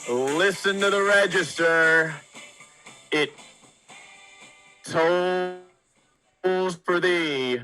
Listen to the register. It tolls for thee.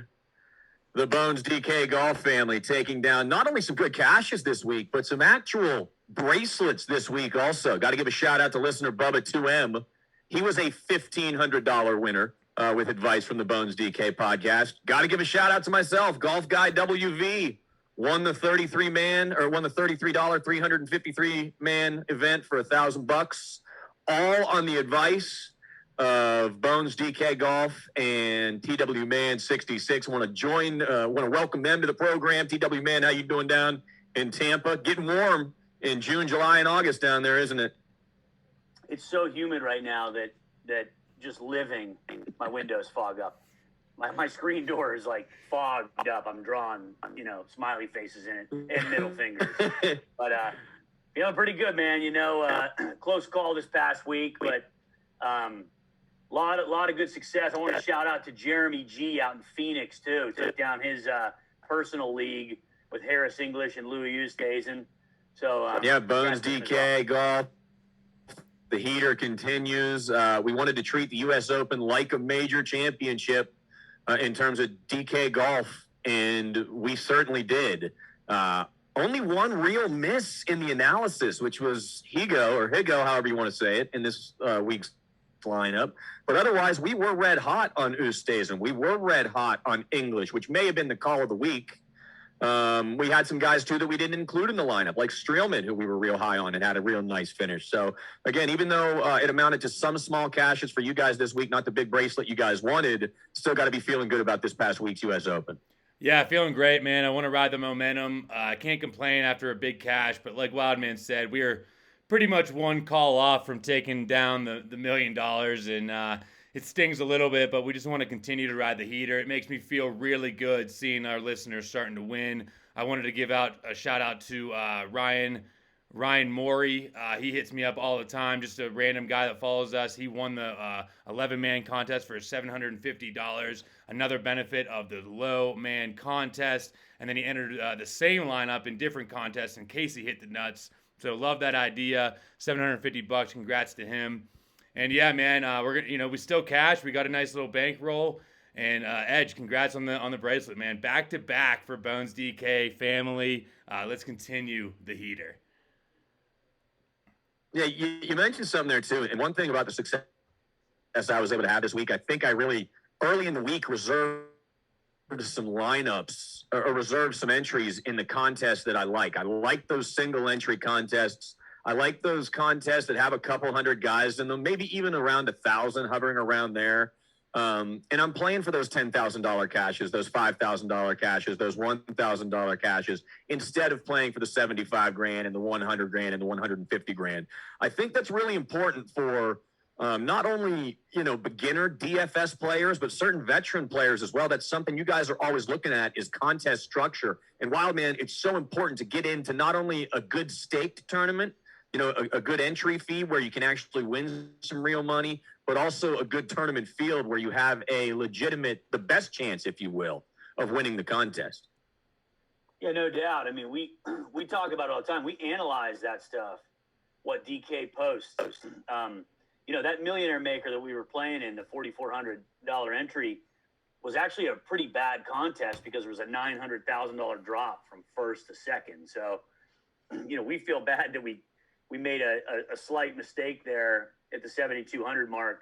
The Bones DK Golf family taking down not only some good cashes this week, but some actual bracelets this week also. Got to give a shout out to listener Bubba 2M. He was a $1,500 winner with advice from the Bones DK podcast. Got to give a shout out to myself, Golf Guy WV. Won the $33 353 man event for $1,000, all on the advice of Bones DK Golf and TW Man 66. Want to welcome them to the program. TW Man, how you doing down in Tampa? Getting warm in June, July, and August down there, isn't it? It's so humid right now that just living, my windows fog up. My screen door is like fogged up. I'm drawing, smiley faces in it and middle fingers. But pretty good, man. Close call this past week, but lot of good success. I want to shout out to Jeremy G out in Phoenix too. Took down his personal league with Harris English and Louis Oosthuizen. So Bones DK Golf. The heater continues. We wanted to treat the U.S. Open like a major championship in terms of DK Golf, and we certainly did. Only one real miss in the analysis, which was Higo, however you want to say it, in this week's lineup. But otherwise, we were red hot on Oosthuizen. We were red hot on English, which may have been the call of the week. We had some guys, too, that we didn't include in the lineup, like Streelman, who we were real high on and had a real nice finish. So, again, even though it amounted to some small cashes for you guys this week, not the big bracelet you guys wanted, still got to be feeling good about this past week's U.S. Open. Yeah, feeling great, man. I want to ride the momentum. I can't complain after a big cash, but like Wildman said, we are pretty much one call off from taking down the $1 million, and it stings a little bit, but we just want to continue to ride the heater. It makes me feel really good seeing our listeners starting to win. I wanted to give out a shout out to Ryan Morey. He hits me up all the time, just a random guy that follows us. He won the 11-man contest for $750, another benefit of the low-man contest, and then he entered the same lineup in different contests in case he hit the nuts. So love that idea. $750. Congrats to him. And yeah, man, we still cash. We got a nice little bankroll. And Edge, congrats on the bracelet, man. Back to back for Bones DK family. Let's continue the heater. Yeah, you mentioned something there too. And one thing about the success I was able to have this week, I think I really early in the week reserved some lineups or reserved some entries in the contests that I like. I like those single entry contests. I like those contests that have a couple hundred guys in them, maybe even around 1,000, hovering around there. And I'm playing for those $10,000 cashes, those $5,000 cashes, those $1,000 cashes, instead of playing for the 75 grand and the 100 grand and the 150 grand. I think that's really important for not only, beginner DFS players, but certain veteran players as well. That's something you guys are always looking at is contest structure. And Wildman, it's so important to get into not only a good staked tournament, a good entry fee where you can actually win some real money, but also a good tournament field where you have the best chance, if you will, of winning the contest. Yeah, no doubt. I mean, we talk about it all the time. We analyze that stuff, what DK posts. That millionaire maker that we were playing in, the $4,400 entry, was actually a pretty bad contest because there was a $900,000 drop from first to second. So, we feel bad that we made a slight mistake there at the 7,200 mark.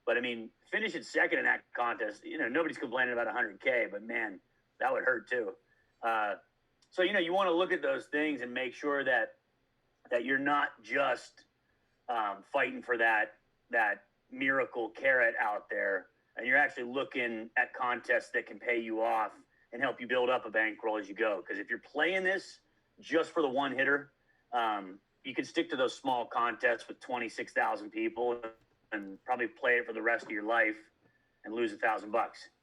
But, I mean, finishing second in that contest, nobody's complaining about 100K, but, man, that would hurt too. So, you want to look at those things and make sure that you're not just fighting for that miracle carrot out there, and you're actually looking at contests that can pay you off and help you build up a bankroll as you go. Because if you're playing this just for the one hitter, you can stick to those small contests with 26,000 people and probably play it for the rest of your life and lose $1,000.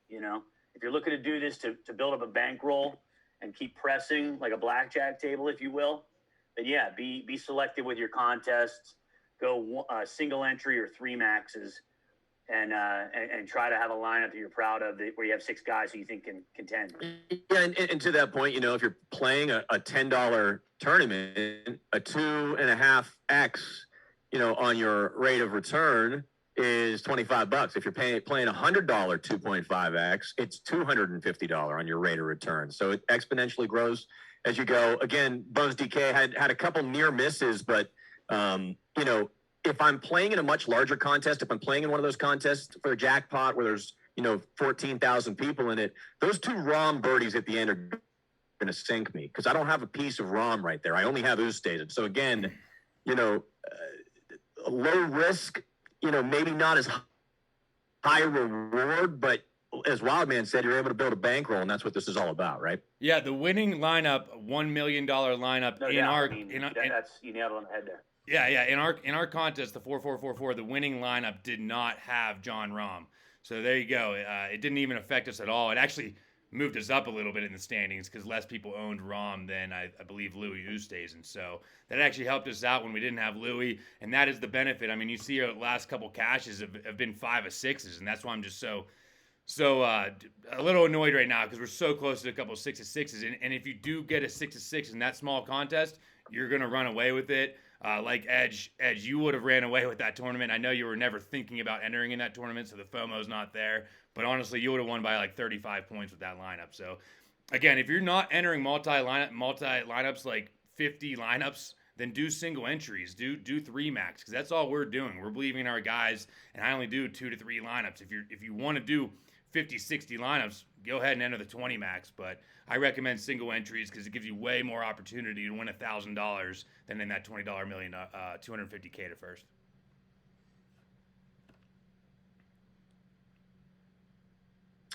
If you're looking to do this to build up a bankroll and keep pressing like a blackjack table, if you will, then yeah, be selective with your contests. Go single entry or three maxes, and try to have a lineup that you're proud of, where you have 6 guys who you think can contend. Yeah, and to that point, if you're playing a $10 tournament, a 2.5x, on your rate of return is $25. If you're playing $100 2.5x, it's $250 on your rate of return. So it exponentially grows as you go. Again, Bones DK had a couple near misses, but if I'm playing in a much larger contest, if I'm playing in one of those contests for a jackpot where there's 14,000 people in it, those 2 ROM birdies at the end are going to sink me because I don't have a piece of ROM right there. I only have Ustays. So again, low risk, maybe not as high reward, but as Wildman said, you're able to build a bankroll, and that's what this is all about, right? Yeah, the winning lineup, $1 million lineup You nailed it on the head there. Yeah. In our contest, the 4-4-4-4, the winning lineup did not have John Rahm. So there you go. It didn't even affect us at all. It actually moved us up a little bit in the standings because less people owned Rahm than I believe Louis Oosthuizen. And so that actually helped us out when we didn't have Louis. And that is the benefit. I mean, you see our last couple caches have been 5 of 6s, and that's why I'm just so a little annoyed right now because we're so close to a couple of 6 of 6s. And if you do get a 6 of 6 in that small contest, you're going to run away with it. Like Edge, you would have ran away with that tournament. I know you were never thinking about entering in that tournament, so the FOMO's not there. But honestly, you would have won by like 35 points with that lineup. So, again, if you're not entering multi lineups, like 50 lineups, then do single entries. Do 3 max, because that's all we're doing. We're believing in our guys, and I only do 2 to 3 lineups. If you want to do 50, 60 lineups, go ahead and enter the 20 max. But I recommend single entries because it gives you way more opportunity to win $1,000 than in that $20 million, $250K to first.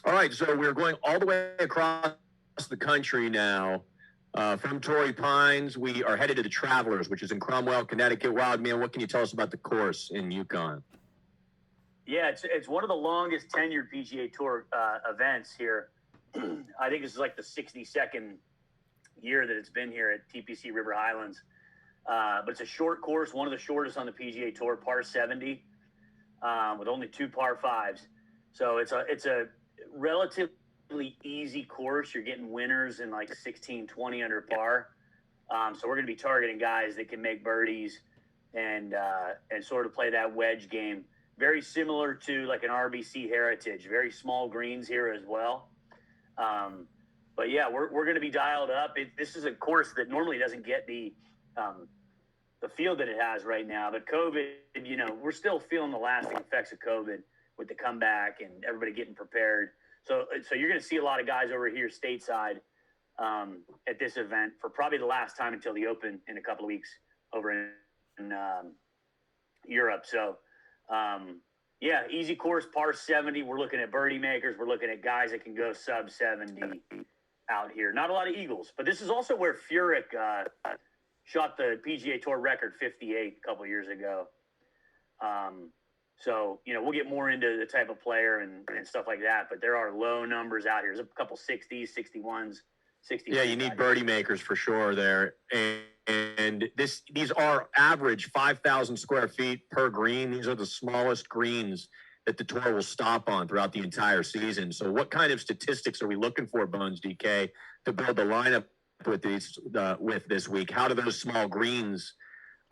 All right, so we're going all the way across the country now. From Torrey Pines, we are headed to the Travelers, which is in Cromwell, Connecticut. Wildman, what can you tell us about the course in Yukon? Yeah, it's one of the longest tenured PGA Tour events here. I think this is like the 62nd year that it's been here at TPC River Highlands. But it's a short course, one of the shortest on the PGA Tour, par 70, with only 2 par 5s. So it's a relatively easy course. You're getting winners in like 16, 20 under par. So we're going to be targeting guys that can make birdies and sort of play that wedge game. Very similar to like an RBC Heritage, very small greens here as well. But yeah, we're going to be dialed up. This is a course that normally doesn't get the field that it has right now. But COVID, we're still feeling the lasting effects of COVID with the comeback and everybody getting prepared. So you're going to see a lot of guys over here stateside at this event for probably the last time until the Open in a couple of weeks over in Europe. So. Yeah, easy course, par 70. We're looking at birdie makers. We're looking at guys that can go sub 70 out here. Not a lot of eagles, but this is also where Furyk shot the PGA Tour record 58 a couple years ago. So, we'll get more into the type of player and stuff like that, but there are low numbers out here. There's a couple 60s, 61s, 60s. Yeah, you need birdie makers for sure there. And these are average 5,000 square feet per green. These are the smallest greens that the tour will stop on throughout the entire season. So what kind of statistics are we looking for, Bones DK, to build the lineup with this week? How do those small greens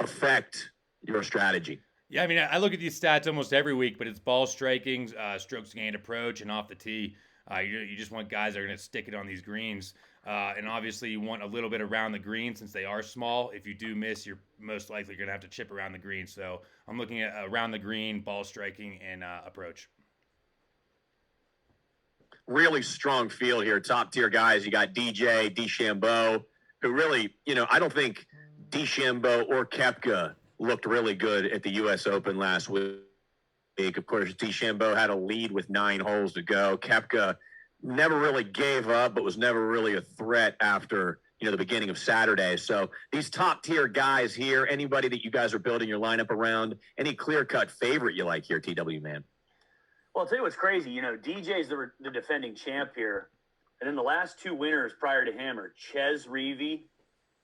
affect your strategy? Yeah, I mean, I look at these stats almost every week, but it's ball striking, strokes gained approach, and off the tee. You just want guys that are going to stick it on these greens. And obviously you want a little bit around the green since they are small. If you do miss, you're most likely going to have to chip around the green. So I'm looking at around the green, ball striking, and approach. Really strong field here. Top tier guys. You got DJ, DeChambeau, who really, I don't think DeChambeau or Koepka looked really good at the U.S. Open last week. Of course, DeChambeau had a lead with 9 holes to go. Koepka never really gave up, but was never really a threat after, the beginning of Saturday. So these top tier guys here, anybody that you guys are building your lineup around, any clear-cut favorite you like here, TW man? Well, I'll tell you what's crazy. DJ's the defending champ here. And then the last 2 winners prior to him are Ches Reavie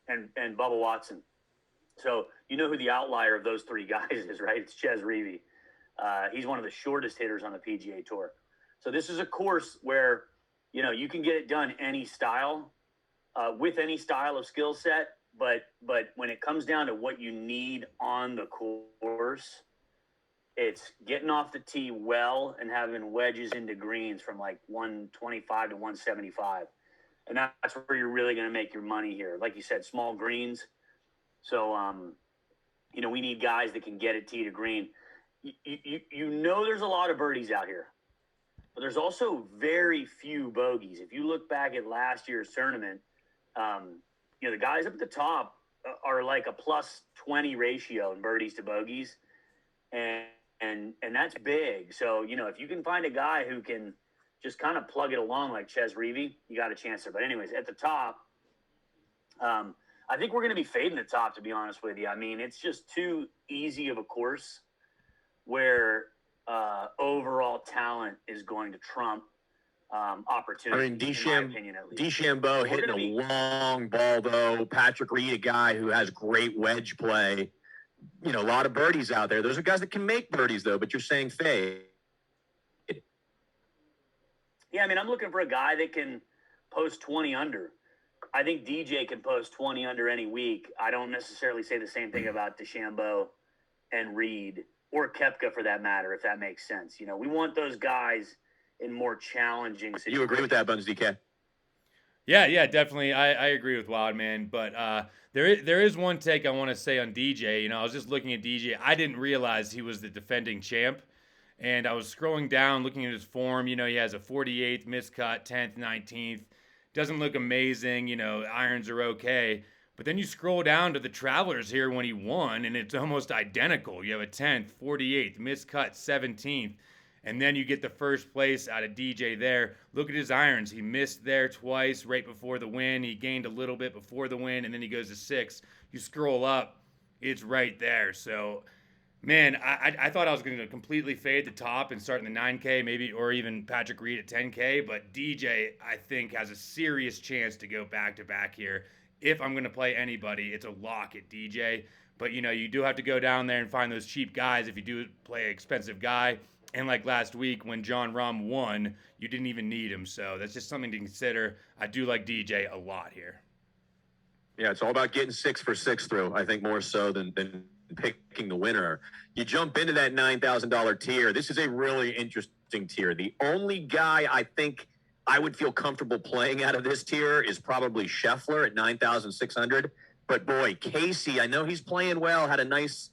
and Bubba Watson. So you know who the outlier of those 3 guys is, right? It's Ches Reavie. He's one of the shortest hitters on the PGA Tour. So this is a course where, you can get it done any style, with any style of skill set. But when it comes down to what you need on the course, it's getting off the tee well and having wedges into greens from like 125 to 175. And that's where you're really going to make your money here. Like you said, small greens. So, we need guys that can get it tee to green. There's a lot of birdies out here, but there's also very few bogeys. If you look back at last year's tournament, the guys up at the top are like a plus 20 ratio in birdies to bogeys. And that's big. So, if you can find a guy who can just kind of plug it along like Ches Reavie, you got a chance there. But anyways, at the top, I think we're going to be fading the top, to be honest with you. I mean, it's just too easy of a course where overall talent is going to trump opportunity. I mean, in my opinion, at least. DeChambeau hitting a long ball, though. Patrick Reed, a guy who has great wedge play. A lot of birdies out there. Those are guys that can make birdies, though, but you're saying fade. Yeah, I mean, I'm looking for a guy that can post 20 under. I think DJ can post 20 under any week. I don't necessarily say the same thing about DeChambeau and Reed, or Koepka for that matter, if that makes sense. We want those guys in more challenging situations. You agree with that, Buns DK? Yeah, definitely. I agree with Wildman, but there is one take I want to say on DJ. I was just looking at DJ. I didn't realize he was the defending champ, and I was scrolling down, looking at his form. He has a 48th miscut, 10th, 19th. Doesn't look amazing. Irons are okay. But then you scroll down to the Travelers here when he won, and it's almost identical. You have a 10th, 48th, miscut, 17th. And then you get the first place out of DJ there. Look at his irons. He missed there twice right before the win. He gained a little bit before the win, and then he goes to 6. You scroll up, it's right there. So, man, I thought I was going to completely fade the top and start in the 9K, maybe, or even Patrick Reed at 10K. But DJ, I think, has a serious chance to go back-to-back here. If I'm going to play anybody, it's a lock at DJ. But, you do have to go down there and find those cheap guys if you do play an expensive guy. And like last week when John Rahm won, you didn't even need him. So that's just something to consider. I do like DJ a lot here. Yeah, it's all about getting 6 for 6 through, I think, more so than picking the winner. You jump into that $9,000 tier. This is a really interesting tier. The only guy I think I would feel comfortable playing out of this tier is probably Scheffler at 9,600. But boy, Casey, I know he's playing well, had a nice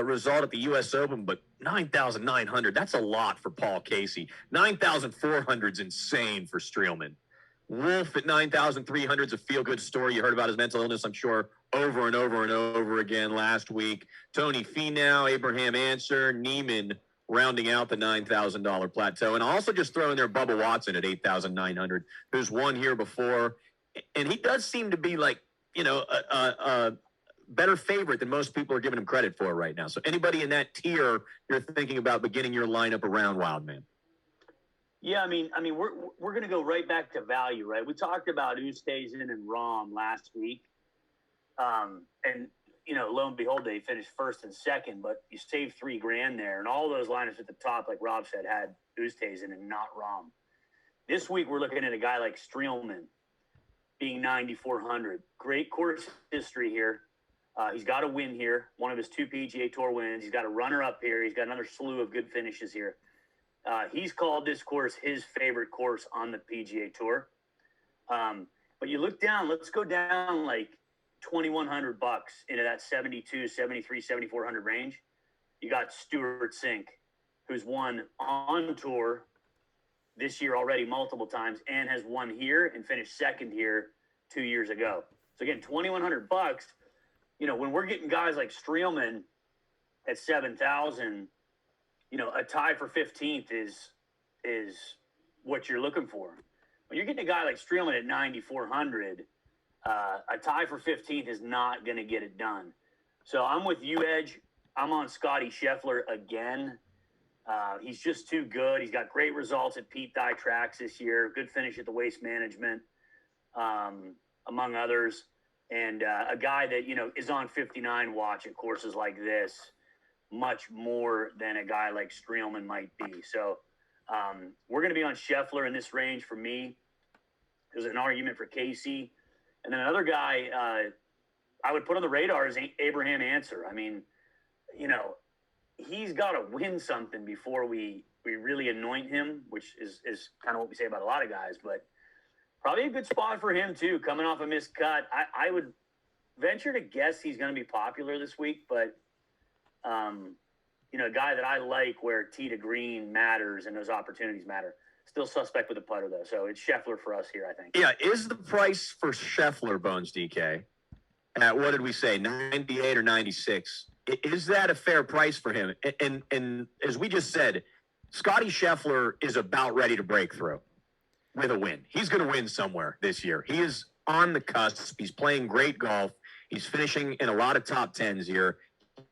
result at the U.S. Open, but 9,900, that's a lot for Paul Casey. 9,400 is insane for Streelman. Wolf at 9,300 is a feel-good story. You heard about his mental illness, I'm sure, over and over and over again last week. Tony Finau, Abraham Answer, Neiman rounding out the $9,000 plateau. And also just throw in there Bubba Watson at 8,900, who's won here before. And he does seem to be like, a better favorite than most people are giving him credit for right now. So anybody in that tier you're thinking about beginning your lineup around, Wildman? Yeah, I mean, we're going to go right back to value, right? We talked about Oosthuizen and Rahm last week, and lo and behold, they finished first and second, but you saved $3,000 there, and all those lineups at the top, like Rob said, had Oosthuizen and not Rahm. This week, we're looking at a guy like Streelman being 9,400. Great course history here. He's got a win here, one of his 2 PGA Tour wins. He's got a runner-up here. He's got another slew of good finishes here. He's called this course his favorite course on the PGA Tour. But you look down, let's go down like $2,100 into that 72, 73, 7,400 range. You got Stuart Sink, who's won on tour this year already multiple times and has won here and finished second here 2 years ago. So again, $2,100. When we're getting guys like Streelman at 7,000, a tie for 15th is what you're looking for. When you're getting a guy like Streelman at 9,400, a tie for 15th is not going to get it done. So I'm with you, Edge. I'm on Scottie Scheffler again. He's just too good. He's got great results at Pete Dye tracks this year. Good finish at the Waste Management, among others. And a guy that, is on 59 watch at courses like this. much more than a guy like Streelman might be. So we're going to be on Scheffler in this range for me. There's an argument for Casey. And then another guy I would put on the radar is Abraham Answer. I mean, he's got to win something before we really anoint him, which is kind of what we say about a lot of guys. But probably a good spot for him, too, coming off a missed cut. I would venture to guess he's going to be popular this week, but a guy that I like where tee to green matters and those opportunities matter. Still suspect with a putter, though. So it's Scheffler for us here, I think. Yeah, is the price for Scheffler, Bones DK, at what did we say, 98 or 96? Is that a fair price for him? And as we just said, Scottie Scheffler is about ready to break through with a win. He's going to win somewhere this year. He is on the cusp. He's playing great golf. He's finishing in a lot of top tens here.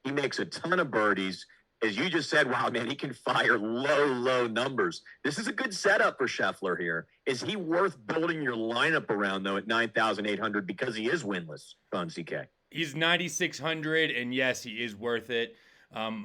He makes a ton of birdies. As you just said, wow, man, he can fire low numbers. This is a good setup for Scheffler here. Is he worth building your lineup around, though, at 9,800 because he is winless, Bones DK? He's 9,600, and yes, he is worth it.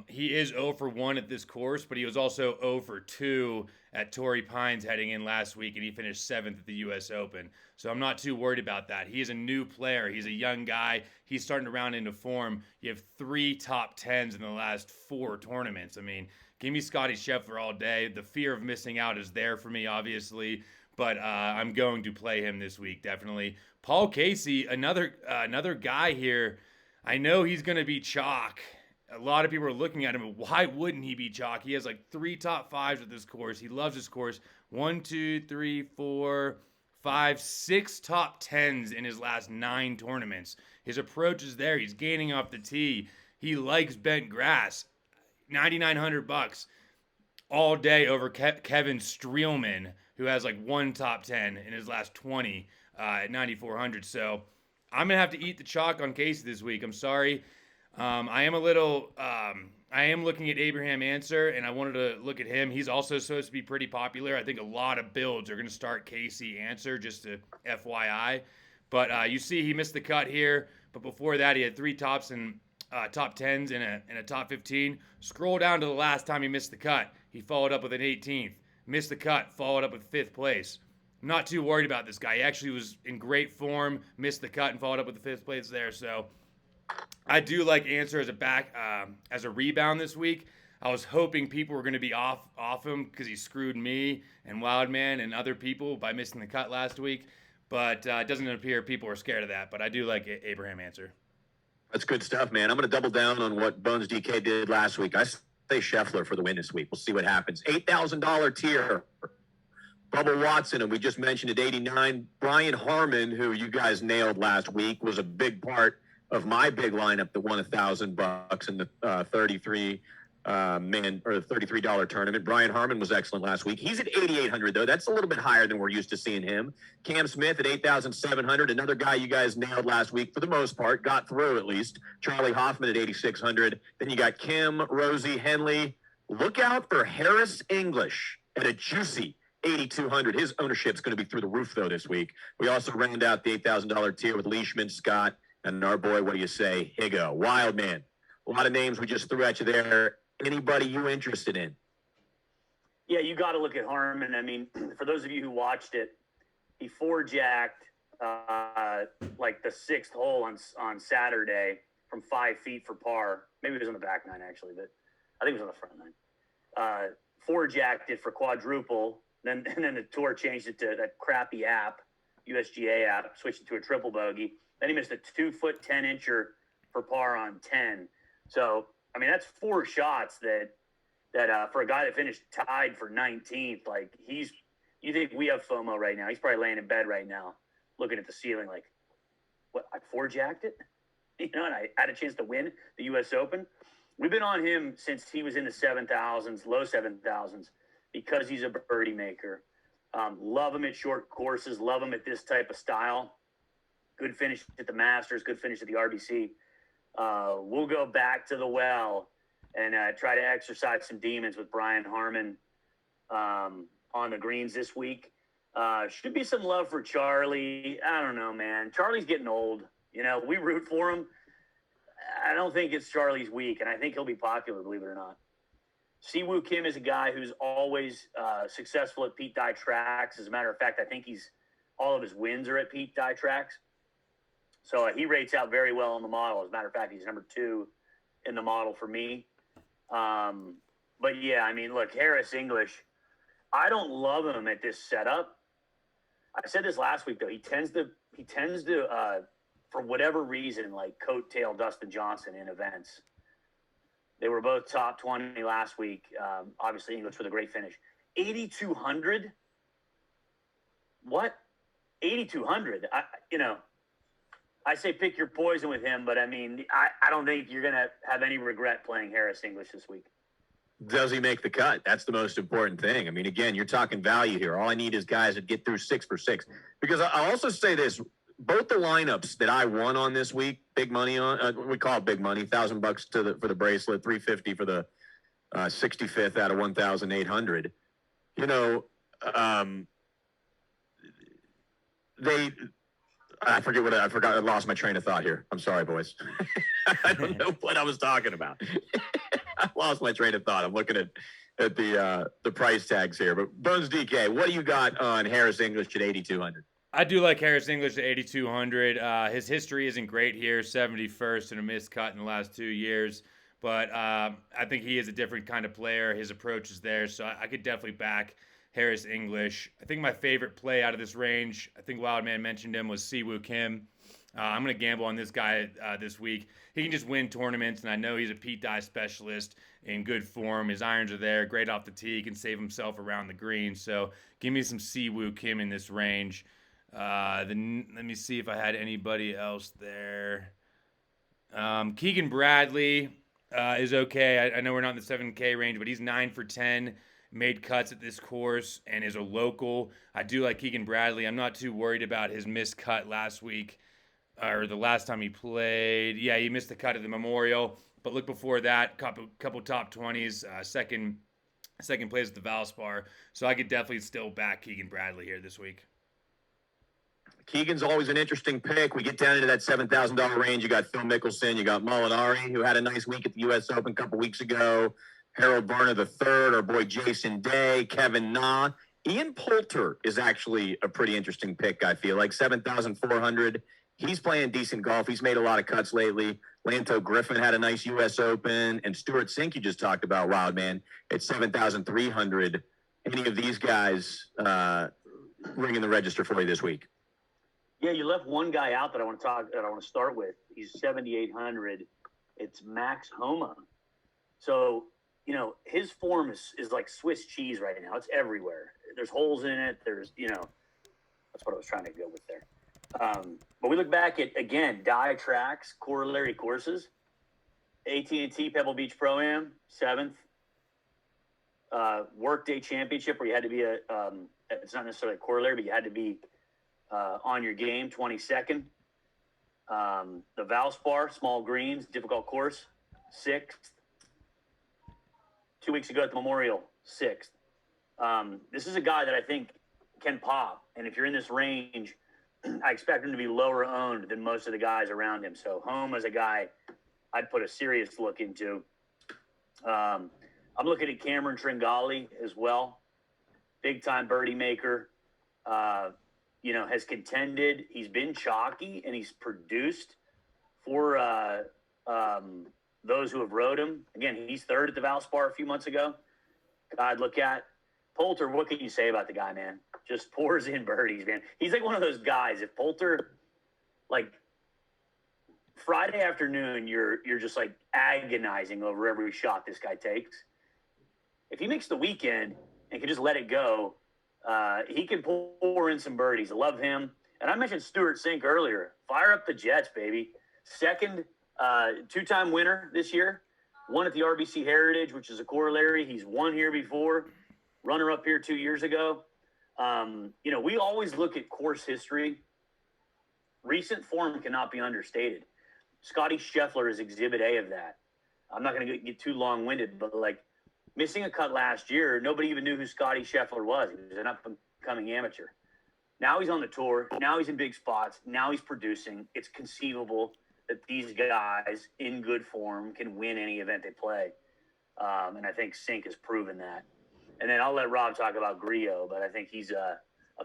He is 0 for 1 at this course, but he was also 0 for 2 at Torrey Pines heading in last week, and he finished 7th at the U.S. Open. So I'm not too worried about that. He is a new player. He's a young guy. He's starting to round into form. You have 3 top 10s in the last 4 tournaments. I mean, give me Scottie Scheffler all day. The fear of missing out is there for me, obviously, but I'm going to play him this week, definitely. Paul Casey, another guy here. I know he's going to be chalk. A lot of people are looking at him. Why wouldn't he be chalk? He has like 3 top 5s at this course. He loves this course. 1, 2, 3, 4, 5, 6 top 10s in his last 9 tournaments. His approach is there. He's gaining off the tee. He likes bent grass. $9,900 all day over Kevin Streelman, who has like 1 top 10 in his last 20 at 9,400. So I'm gonna have to eat the chalk on Casey this week. I'm sorry. I am looking at Abraham Answer, and I wanted to look at him. He's also supposed to be pretty popular. I think a lot of builds are going to start Casey Answer, just to FYI. But you see he missed the cut here. But before that, he had 3 tops and top 10s in a top 15. Scroll down to the last time he missed the cut. He followed up with an 18th. Missed the cut, followed up with 5th place. I'm not too worried about this guy. He actually was in great form, missed the cut, and followed up with the 5th place there. So I do like Answer as a rebound this week. I was hoping people were going to be off him because he screwed me and Wildman and other people by missing the cut last week. But it doesn't appear people are scared of that. But I do like Abraham Answer. That's good stuff, man. I'm going to double down on what Bones DK did last week. I say Scheffler for the win this week. We'll see what happens. $8,000 tier. Bubba Watson, and we just mentioned at 89. Brian Harmon, who you guys nailed last week, was a big part of my big lineup that won $1,000 in the $33 tournament. Brian Harmon was excellent last week. He's at 8,800 though. That's a little bit higher than we're used to seeing him. Cam Smith at 8,700. Another guy you guys nailed last week for the most part, got through at least. Charlie Hoffman at 8,600. Then you got Kim, Rosie, Henley. Look out for Harris English at a juicy 8,200. His ownership's going to be through the roof though this week. We also round out the $8,000 tier with Leishman, Scott, and our boy, what do you say, Higo. Wild man. A lot of names we just threw at you there. Anybody you interested in? Yeah, you got to look at Harmon. I mean, for those of you who watched it, he 4-jacked like the 6th hole on Saturday from 5 feet for par. Maybe it was on the back nine, actually, but I think it was on the front nine. 4-jacked it for quadruple. And then the tour changed it to that crappy app, USGA app, switched it to a triple bogey. Then he missed a 2-foot 10-incher for par on 10. So, I mean, that's 4 shots that for a guy that finished tied for 19th, like you think we have FOMO right now. He's probably laying in bed right now looking at the ceiling like, what, I 4-jacked it? And I had a chance to win the U.S. Open. We've been on him since he was in the 7,000s, low 7,000s, because he's a birdie maker. Love him at short courses, love him at this type of style. Good finish at the Masters, good finish at the RBC. We'll go back to the well and try to exercise some demons with Brian Harmon on the greens this week. Should be some love for Charlie. I don't know, man. Charlie's getting old. We root for him. I don't think it's Charlie's week, and I think he'll be popular, believe it or not. Siwoo Kim is a guy who's always successful at Pete Dye tracks. As a matter of fact, I think all of his wins are at Pete Dye tracks. So he rates out very well on the model. As a matter of fact, he's number 2 in the model for me. But yeah, I mean, look, Harris English, I don't love him at this setup. I said this last week though. He tends to for whatever reason, like coattail Dustin Johnson in events. They were both top 20 last week. Obviously, English with a great finish. 8,200? What? 8,200? I say pick your poison with him, but I mean, I don't think you're going to have any regret playing Harris English this week. Does he make the cut? That's the most important thing. I mean, again, you're talking value here. All I need is guys that get through 6 for 6. Because I'll also say this. Both the lineups that I won on this week, big money on, we call it big money, $1,000 for the bracelet, $350 for the 65th out of 1,800. I forgot. I lost my train of thought here. I'm sorry, boys. I don't know what I was talking about. I lost my train of thought. I'm looking at the price tags here. But Bones DK, what do you got on Harris English at 8,200? I do like Harris English at 8,200. His history isn't great here, 71st and a missed cut in the last 2 years. But I think he is a different kind of player. His approach is there, so I could definitely back Harris English. I think my favorite play out of this range, I think Wildman mentioned him, was Siwoo Kim. I'm going to gamble on this guy this week. He can just win tournaments, and I know he's a Pete Dye specialist in good form. His irons are there, great off the tee. He can save himself around the green. So give me some Siwoo Kim in this range. Then let me see if I had anybody else there. Keegan Bradley is okay. I know we're not in the 7K range, but he's 9 for 10, made cuts at this course, and is a local. I do like Keegan Bradley. I'm not too worried about his missed cut last week, or the last time he played. Yeah, he missed the cut at the Memorial, but look before that, couple top 20s, second place at the Valspar. So I could definitely still back Keegan Bradley here this week. Keegan's always an interesting pick. We get down into that $7,000 range. You got Phil Mickelson. You got Molinari, who had a nice week at the U.S. Open a couple weeks ago. Harold Varner III, our boy Jason Day, Kevin Na. Ian Poulter is actually a pretty interesting pick, I feel like. 7,400. He's playing decent golf. He's made a lot of cuts lately. Lanto Griffin had a nice U.S. Open. And Stuart Sink, you just talked about, Wild Man, at 7,300. Any of these guys ringing the register for you this week? Yeah, you left one guy out that I want to start with. He's 7,800. It's Max Homa. So, his form is like Swiss cheese right now. It's everywhere. There's holes in it. There's, that's what I was trying to go with there. But we look back at, again, Dye tracks, corollary courses. AT&T Pebble Beach Pro-Am, 7th. Workday Championship, where you had to be it's not necessarily a corollary, but you had to be on your game, 22nd. The Valspar, small greens, difficult course, 6th. 2 weeks ago at the Memorial, 6th. This is a guy that I think can pop. And if you're in this range, I expect him to be lower owned than most of the guys around him. So Home is a guy I'd put a serious look into. I'm looking at Cameron Tringali as well. Big time birdie maker. Has contended. He's been chalky, and he's produced for those who have rode him. Again, he's 3rd at the Valspar a few months ago. I'd look at Poulter. What can you say about the guy, man? Just pours in birdies, man. He's like one of those guys. If Poulter, like Friday afternoon, you're just like agonizing over every shot this guy takes. If he makes the weekend and can just let it go, he can pour in some birdies. I love him. And I mentioned Stuart Sink earlier. Fire up the Jets, baby. 2nd, 2-time winner this year. Won at the RBC Heritage, which is a corollary. He's won here before. Runner-up here 2 years ago. We always look at course history. Recent form cannot be understated. Scottie Sheffield is Exhibit A of that. I'm not going to get too long-winded, but missing a cut last year, nobody even knew who Scottie Sheffield was. He was an up-and-coming amateur. Now he's on the tour. Now he's in big spots. Now he's producing. It's conceivable that these guys in good form can win any event they play. And I think Sink has proven that. And then I'll let Rob talk about Griot, but I think he's a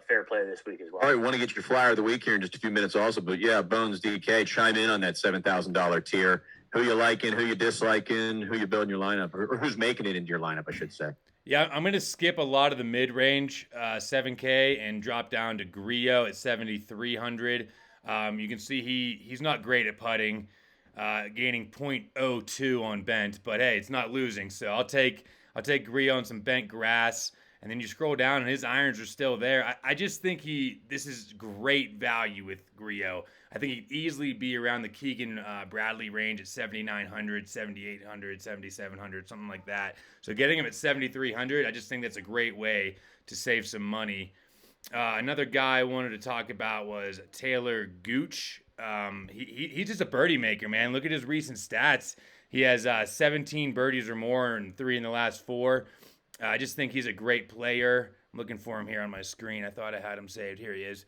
fair play this week as well. All right, want to get your flyer of the week here in just a few minutes also. But yeah, Bones DK, chime in on that $7,000 tier. Who you liking, who you disliking, who you building your lineup, or who's making it into your lineup, I should say. Yeah, I'm going to skip a lot of the mid-range 7K and drop down to Griot at 7,300. You can see he's not great at putting, gaining .02 on bent, but hey, it's not losing. So I'll take Griot on some bent grass, and then you scroll down and his irons are still there. I just think this is great value with Griot. I think he'd easily be around the Keegan Bradley range at 7,900, 7,800, 7,700, something like that. So getting him at 7,300, I just think that's a great way to save some money. Another guy I wanted to talk about was Taylor Gooch. He's just a birdie maker, man. Look at his recent stats. He has 17 birdies or more and 3 in the last 4. I just think he's a great player. I'm looking for him here on my screen. I thought I had him saved. Here he is.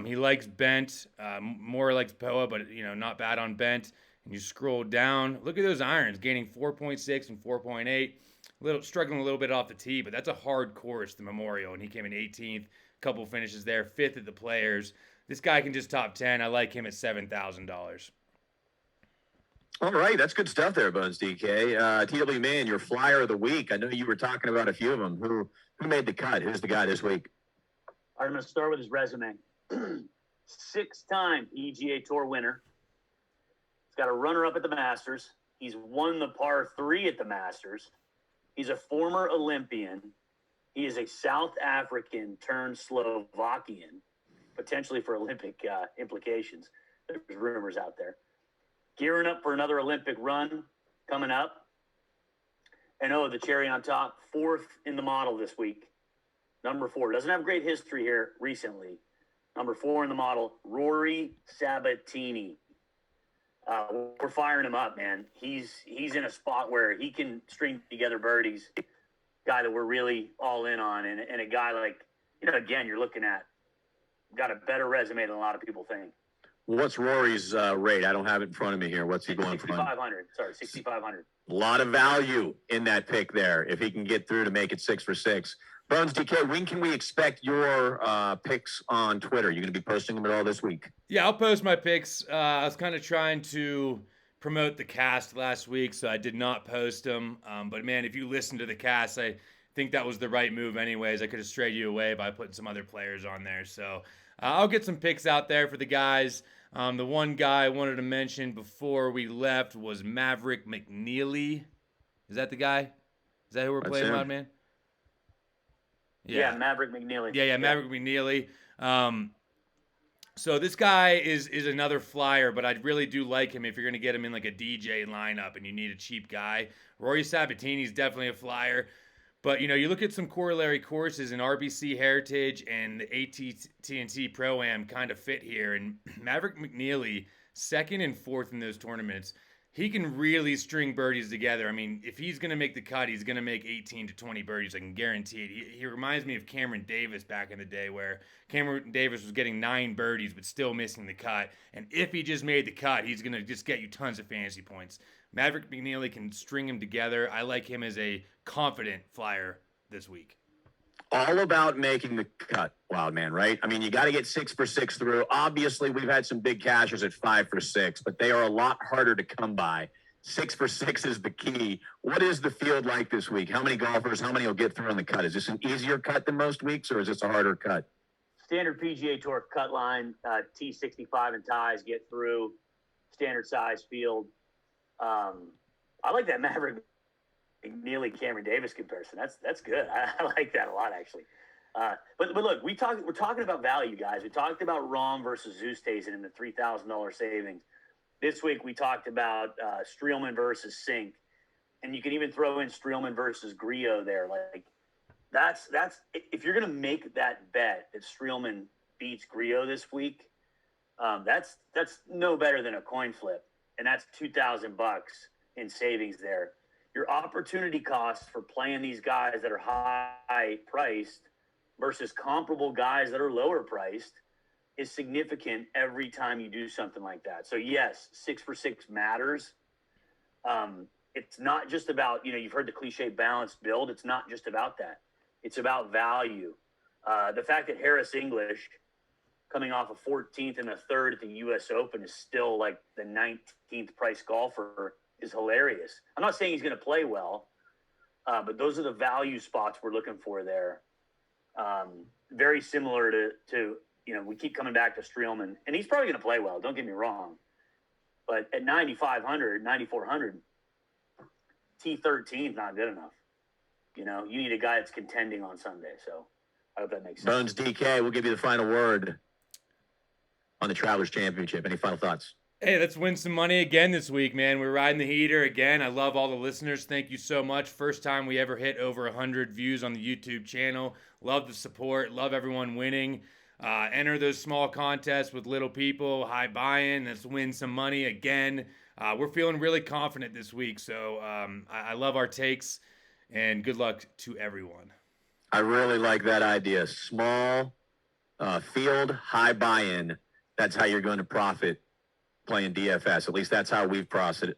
He likes bent, more likes POA, but not bad on bent. And you scroll down, look at those irons, gaining 4.6 and 4.8. Struggling a little bit off the tee, but that's a hard course, the Memorial, and he came in 18th. Couple finishes there, 5th at the Players. This guy can just top 10. I like him at $7,000. All right, that's good stuff there, Bones DK. TW Man, your flyer of the week. I know you were talking about a few of them. Who made the cut? Who's the guy this week? All right, I'm going to start with his resume. 6-time PGA Tour winner. He's got a runner-up at the Masters. He's won the par 3 at the Masters. He's a former Olympian. He is a South African turned Slovakian, potentially for Olympic implications. There's rumors out there. Gearing up for another Olympic run coming up. And the cherry on top, 4th in the model this week. Number 4. Doesn't have great history here recently. Number 4 in the model, Rory Sabatini. We're firing him up, man. He's in a spot where he can string together birdies. Guy that we're really all in on, and a guy like, again, you're looking at, got a better resume than a lot of people think. What's Rory's rate? I don't have it in front of me here. What's he going for? 6,500. Sorry, 6,500. A lot of value in that pick there if he can get through to make it 6 for 6. Bones DK, when can we expect your picks on Twitter? You're going to be posting them at all this week? Yeah, I'll post my picks. I was kind of trying to promote the cast last week, so I did not post them. But man, if you listen to the cast, I think that was the right move anyways. I could have strayed you away by putting some other players on there. So I'll get some picks out there for the guys. The one guy I wanted to mention before we left was Maverick McNeely. Is that the guy? Is that who we're playing, Loud Man? Yeah, Maverick McNeely. Yeah, Maverick McNeely. So this guy is another flyer, but I really do like him if you're going to get him in like a DJ lineup and you need a cheap guy. Rory Sabatini is definitely a flyer. But, you look at some corollary courses, and RBC Heritage and the AT&T Pro-Am kind of fit here. And Maverick McNeely, 2nd and 4th in those tournaments, he can really string birdies together. I mean, if he's going to make the cut, he's going to make 18 to 20 birdies. I can guarantee it. He reminds me of Cameron Davis back in the day, where Cameron Davis was getting 9 birdies but still missing the cut. And if he just made the cut, he's going to just get you tons of fantasy points. Maverick McNeely can string them together. I like him as a confident flyer this week. All about making the cut, Wild Man, right? I mean, you got to get 6 for 6 through. Obviously, we've had some big cashers at 5 for 6, but they are a lot harder to come by. 6 for 6 is the key. What is the field like this week? How many golfers, how many will get through on the cut? Is this an easier cut than most weeks, or is this a harder cut? Standard PGA Tour cut line, T65 and ties get through. Standard size field. I like that Maverick McNeely Cameron Davis comparison. That's good. I like that a lot, actually. But look, we're talking about value, guys. We talked about Rahm versus Oosthuizen in the $3,000 savings. This week we talked about Streelman versus Sink, and you can even throw in Streelman versus Griot there. Like that's if you're gonna make that bet that Streelman beats Griot this week, that's no better than a coin flip, and that's $2,000 in savings there. Your opportunity costs for playing these guys that are high priced versus comparable guys that are lower priced is significant every time you do something like that. So yes, 6 for 6 matters. It's not just about, you've heard the cliche balanced build. It's not just about that. It's about value. The fact that Harris English, coming off a 14th and a 3rd at the U.S. Open, is still like the 19th price golfer is hilarious. I'm not saying he's going to play well, but those are the value spots we're looking for there. Very similar to we keep coming back to Streelman, and he's probably going to play well. Don't get me wrong. But at 9,500, 9,400, T13 is not good enough. You need a guy that's contending on Sunday. So I hope that makes sense. Bones DK, we'll give you the final word on the Travelers Championship. Any final thoughts? Hey, let's win some money again this week, man. We're riding the heater again. I love all the listeners. Thank you so much. First time we ever hit over 100 views on the YouTube channel. Love the support. Love everyone winning. Enter those small contests with little people. High buy-in. Let's win some money again. We're feeling really confident this week. So I love our takes, and good luck to everyone. I really like that idea. Small field, high buy-in. That's how you're going to profit playing DFS. At least that's how we've profited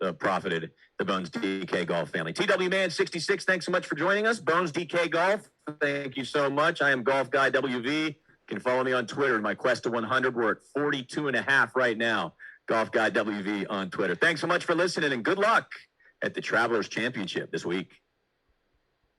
the Bones DK Golf family. TW Man 66, thanks so much for joining us. Bones DK Golf, thank you so much. I am Golf Guy WV. You can follow me on Twitter in my quest to 100. We're at 42.5 right now. Golf Guy WV on Twitter. Thanks so much for listening, and good luck at the Travelers Championship this week.